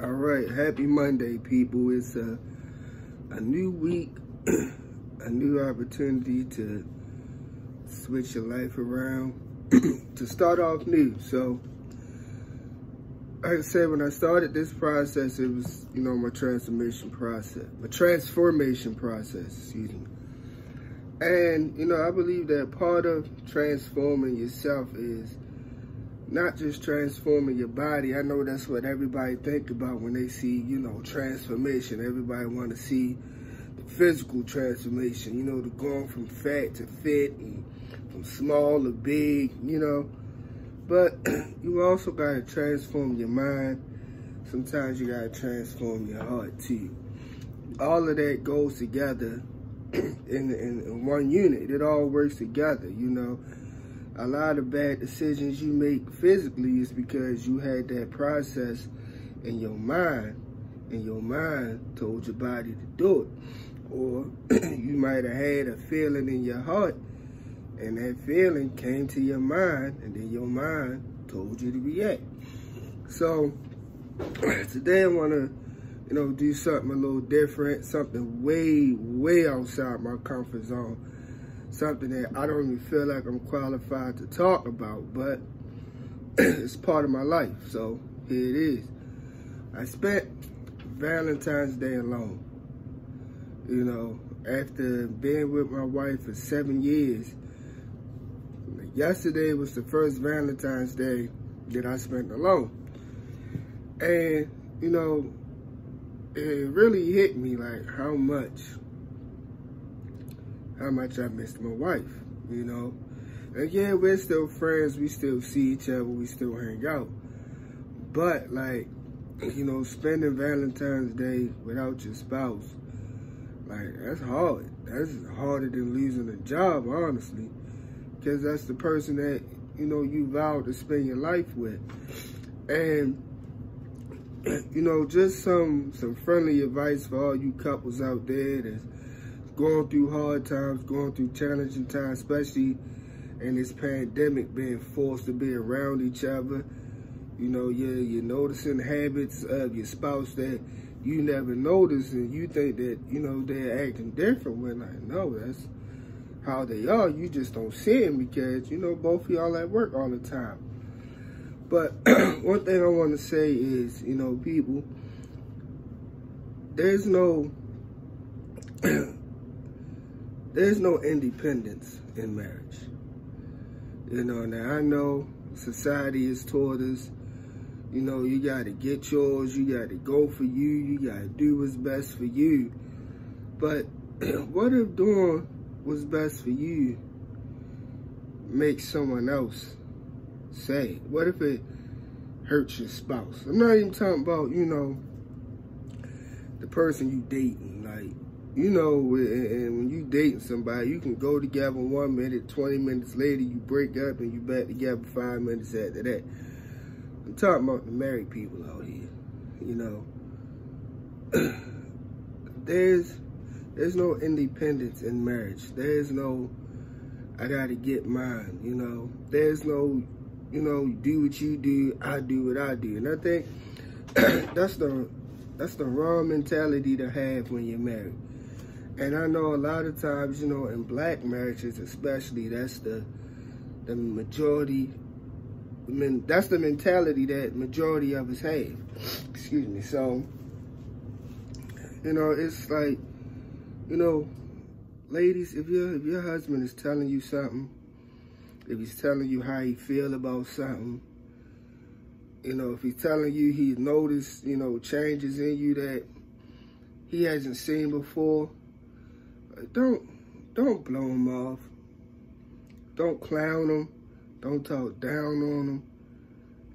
All right, happy Monday, people. It's a new week, a new opportunity to switch your life around, to start off new. So, like I said, when I started this process, it was, my transformation process, excuse me. And, I believe that part of transforming yourself is not just transforming your body. I know that's what everybody think about when they see, transformation. Everybody want to see the physical transformation, the going from fat to fit and from small to big, But you also got to transform your mind. Sometimes you got to transform your heart too. All of that goes together in one unit. It all works together, A lot of bad decisions you make physically is because you had that process in your mind, and your mind told your body to do it. Or you might have had a feeling in your heart, and that feeling came to your mind, and then your mind told you to react. So today I want to, do something a little different, something way outside my comfort zone. Something that I don't even feel like I'm qualified to talk about, but it's part of my life, so here it is. I spent Valentine's Day alone. After being with my wife for 7 years, yesterday was the first Valentine's Day that I spent alone. And, it really hit me like how much I missed my wife, And yeah, we're still friends. We still see each other. We still hang out. But, spending Valentine's Day without your spouse, that's hard. That's harder than losing a job, honestly. Because that's the person that, you vowed to spend your life with. And, just some friendly advice for all you couples out there that's going through hard times, going through challenging times, especially in this pandemic, being forced to be around each other. You're noticing habits of your spouse that you never noticed, and you think that, they're acting different when no, that's how they are. You just don't see them because, both of y'all at work all the time. But one thing I want to say is, people, there's no independence in marriage. Now I know society is taught us, you got to get yours, you got to go for you, you got to do what's best for you. But what if doing what's best for you makes someone else sad? What if it hurts your spouse? I'm not even talking about, the person you dating, and when you dating somebody, you can go together 1 minute, 20 minutes later, you break up and you back together 5 minutes after that. I'm talking about the married people out here, There's no independence in marriage. There's no, I gotta get mine, There's no, do what you do, I do what I do. And I think that's the wrong mentality to have when you're married. And I know a lot of times, in black marriages especially, that's the majority, that's the mentality that majority of us have. Excuse me. So, it's like, ladies, if your husband is telling you something, if he's telling you how he feel about something, if he's telling you he's noticed, changes in you that he hasn't seen before, don't blow him off. Don't clown him. Don't talk down on him.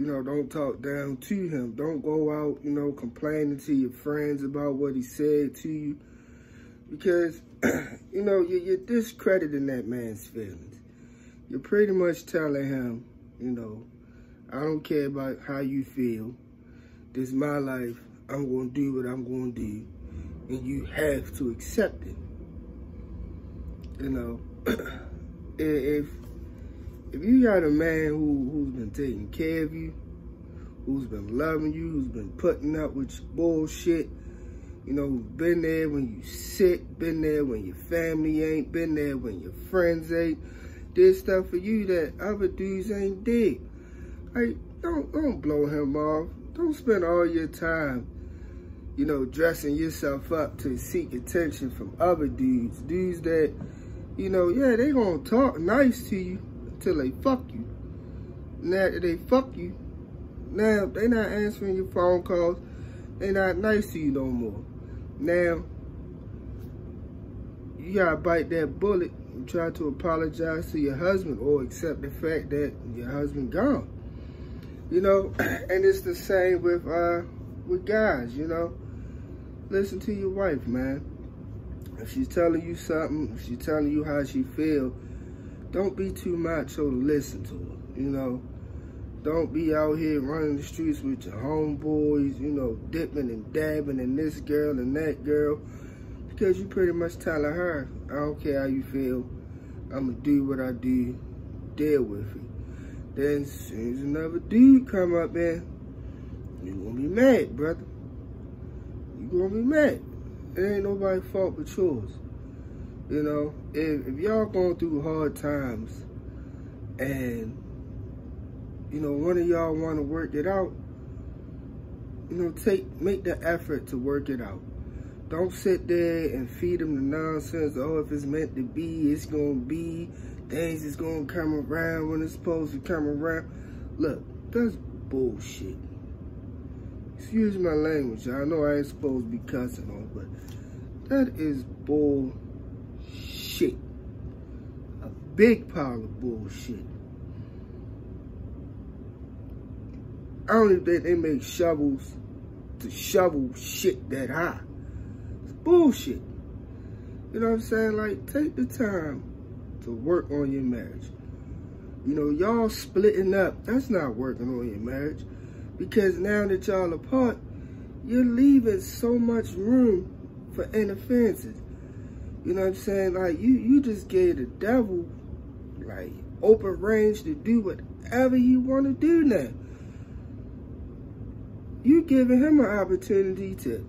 Don't talk down to him. Don't go out, complaining to your friends about what he said to you. Because, you're discrediting that man's feelings. You're pretty much telling him, I don't care about how you feel. This is my life. I'm going to do what I'm going to do. And you have to accept it. If you got a man who's been taking care of you, who's been loving you, who's been putting up with your bullshit. You know, been there when you sick, been there when your family ain't, been there when your friends ain't. Did stuff for you that other dudes ain't did. Like, don't blow him off. Don't spend all your time, you know, dressing yourself up to seek attention from other dudes. Dudes that, you know, yeah, they gonna talk nice to you until they fuck you. And after they fuck you, now they not answering your phone calls. They not nice to you no more. Now, you gotta bite that bullet and try to apologize to your husband or accept the fact that your husband gone. You know, and it's the same with guys, you know. Listen to your wife, man. If she's telling you something, if she's telling you how she feel, don't be too macho to listen to her, you know. Don't be out here running the streets with your homeboys, you know, dipping and dabbing in this girl and that girl, because you pretty much telling her, I don't care how you feel, I'm going to do what I do, deal with it. Then as soon as another dude come up there, you're going to be mad, brother. You're going to be mad. It ain't nobody's fault but yours. You know, if y'all going through hard times and, you know, one of y'all want to work it out, you know, make the effort to work it out. Don't sit there and feed them the nonsense. Oh, if it's meant to be, it's going to be. Things is going to come around when it's supposed to come around. Look, that's bullshit. Excuse my language. I know I ain't supposed to be cussing on, but that is bullshit. A big pile of bullshit. I don't even think they make shovels to shovel shit that high. It's bullshit. You know what I'm saying? Like, take the time to work on your marriage. You know, y'all splitting up, that's not working on your marriage. Because now that y'all apart, you're leaving so much room for interferences. You know what I'm saying? Like, you just gave the devil, like, open range to do whatever he want to do now. You giving him an opportunity to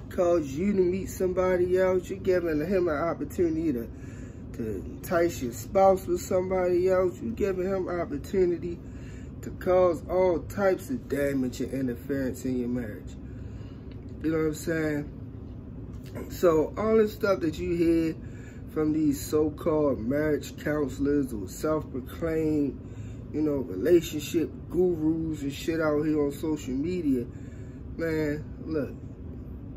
cause you to meet somebody else. You're giving him an opportunity to entice your spouse with somebody else. You're giving him an opportunity to cause all types of damage and interference in your marriage. You know what I'm saying? So all this stuff that you hear from these so-called marriage counselors or self-proclaimed, you know, relationship gurus and shit out here on social media, man, look,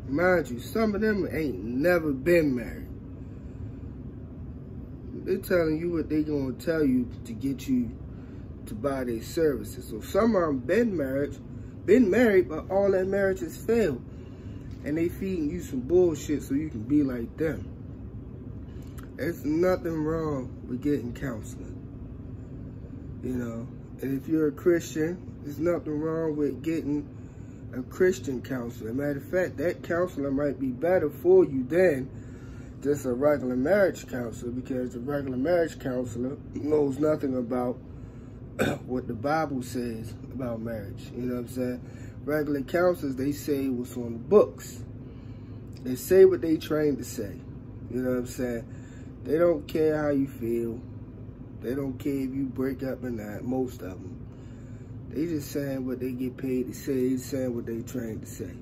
mind you, some of them ain't never been married. They're telling you what they gonna tell you to get you to buy their services. So some of them been married, but all their marriages failed. And they feeding you some bullshit so you can be like them. There's nothing wrong with getting counseling. You know, and if you're a Christian, there's nothing wrong with getting a Christian counselor. Matter of fact, that counselor might be better for you than just a regular marriage counselor, because the regular marriage counselor knows nothing about what the Bible says about marriage. You know what I'm saying? Regular counselors, they say what's on the books. They say what they trained to say. You know what I'm saying? They don't care how you feel. They don't care if you break up or not, most of them. They just saying what they get paid to say. They saying what they trained to say.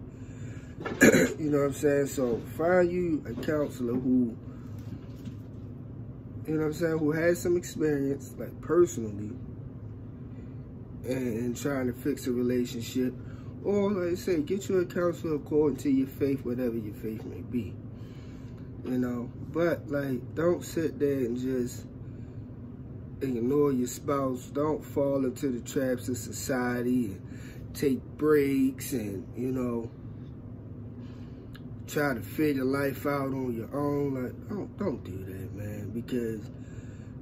You know what I'm saying? So find you a counselor who, you know what I'm saying, who has some experience, like personally, and trying to fix a relationship. Or, like I say, get you a counselor according to your faith, whatever your faith may be. You know? But, like, don't sit there and just ignore your spouse. Don't fall into the traps of society and take breaks and, you know, try to figure life out on your own. Like, don't do that, man. Because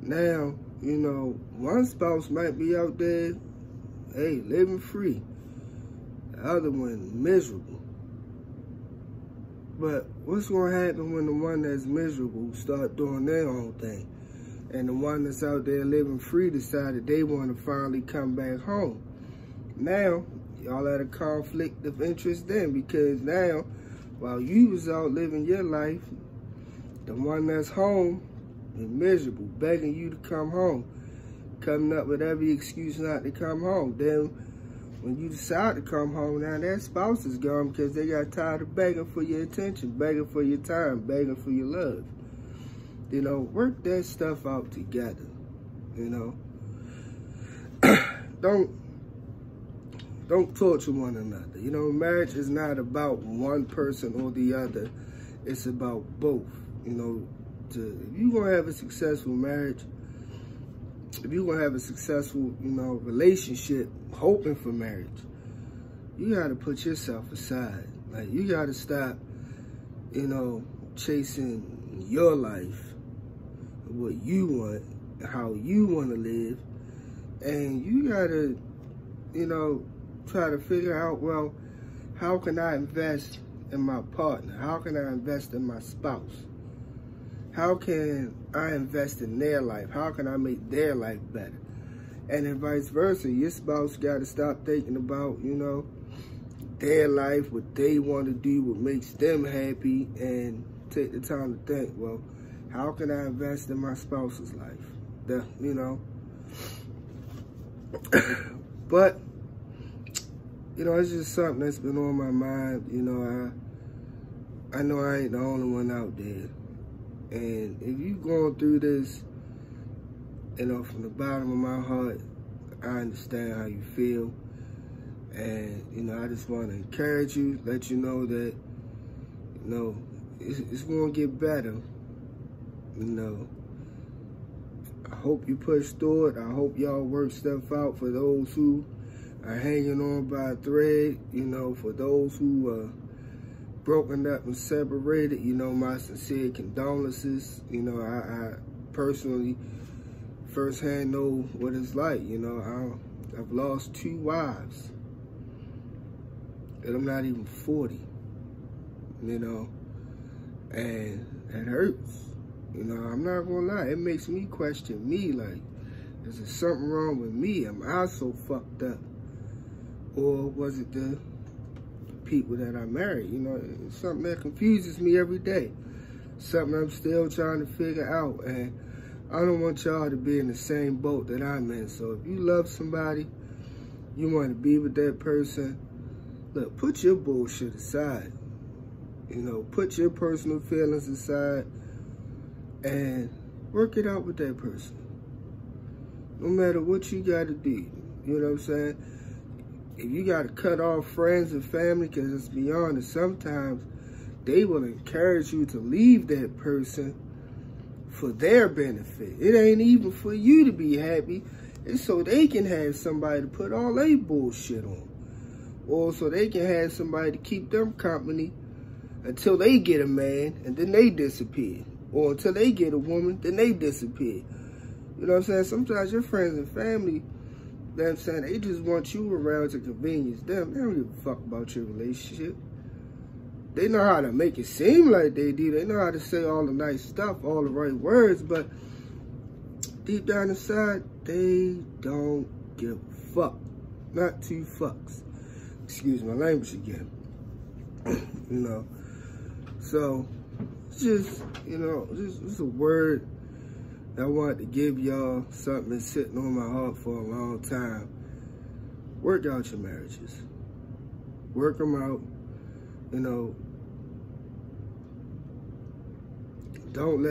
now, you know, one spouse might be out there, hey, living free. The other one, miserable. But what's going to happen when the one that's miserable start doing their own thing? And the one that's out there living free decided they want to finally come back home. Now, y'all had a conflict of interest then, because now, while you was out living your life, the one that's home is miserable, begging you to come home, coming up with every excuse not to come home. Then when you decide to come home, now that spouse is gone because they got tired of begging for your attention, begging for your time, begging for your love. You know, work that stuff out together, you know. Don't torture one another. You know, marriage is not about one person or the other. It's about both. You know, if you're going to have a successful marriage, if you're going to have a successful, you know, relationship, hoping for marriage, you got to put yourself aside. Like, you got to stop, you know, chasing your life, what you want, how you want to live. And you got to, you know, try to figure out, well, how can I invest in my partner? How can I invest in my spouse? How can I invest in their life? How can I make their life better? And then vice versa. Your spouse got to stop thinking about, you know, their life, what they want to do, what makes them happy, and take the time to think, well, how can I invest in my spouse's life? You know? But, you know, it's just something that's been on my mind. You know, I know I ain't the only one out there. And if you going through this, you know, from the bottom of my heart, I understand how you feel. And, you know, I just want to encourage you, let you know that, you know, it's going to get better. You know, I hope you push through it. I hope y'all work stuff out for those who are hanging on by a thread. You know, for those who are broken up and separated, you know, my sincere condolences. You know, I personally firsthand know what it's like. You know, I've lost 2 wives, and I'm not even 40, you know, and it hurts. You know, I'm not gonna lie, it makes me question me, like, is there something wrong with me? Am I so fucked up? Or was it the people that I married? You know, it's something that confuses me every day. Something I'm still trying to figure out, and I don't want y'all to be in the same boat that I'm in. So if you love somebody, you want to be with that person, look, put your bullshit aside. You know, put your personal feelings aside and work it out with that person. No matter what you got to do, you know what I'm saying? If you got to cut off friends and family, because let's be honest, sometimes they will encourage you to leave that person for their benefit. It ain't even for you to be happy. It's so they can have somebody to put all their bullshit on. Or so they can have somebody to keep them company until they get a man, and then they disappear. Or until they get a woman, then they disappear. You know what I'm saying? Sometimes your friends and family, you know what I'm saying, they just want you around to convenience them. They don't give a fuck about your relationship. They know how to make it seem like they do. They know how to say all the nice stuff, all the right words, but deep down inside, they don't give a fuck. Not 2 fucks. Excuse my language again. You know, so it's just, you know, just a word that I wanted to give y'all, something that's sitting on my heart for a long time. Work out your marriages. Work them out. You know, don't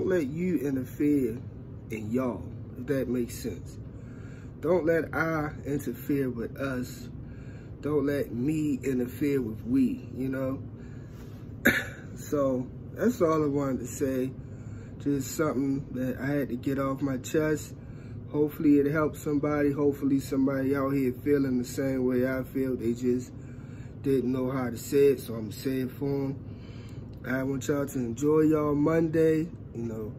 let you interfere in y'all, if that makes sense. Don't let I interfere with us. Don't let me interfere with we, you know? So that's all I wanted to say. Just something that I had to get off my chest. Hopefully it helps somebody. Hopefully somebody out here feeling the same way I feel. They just didn't know how to say it, so I'm going to say it for them. I want y'all to enjoy y'all Monday. You know,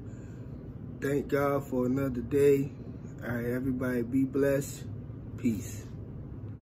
thank God for another day. All right, everybody be blessed. Peace.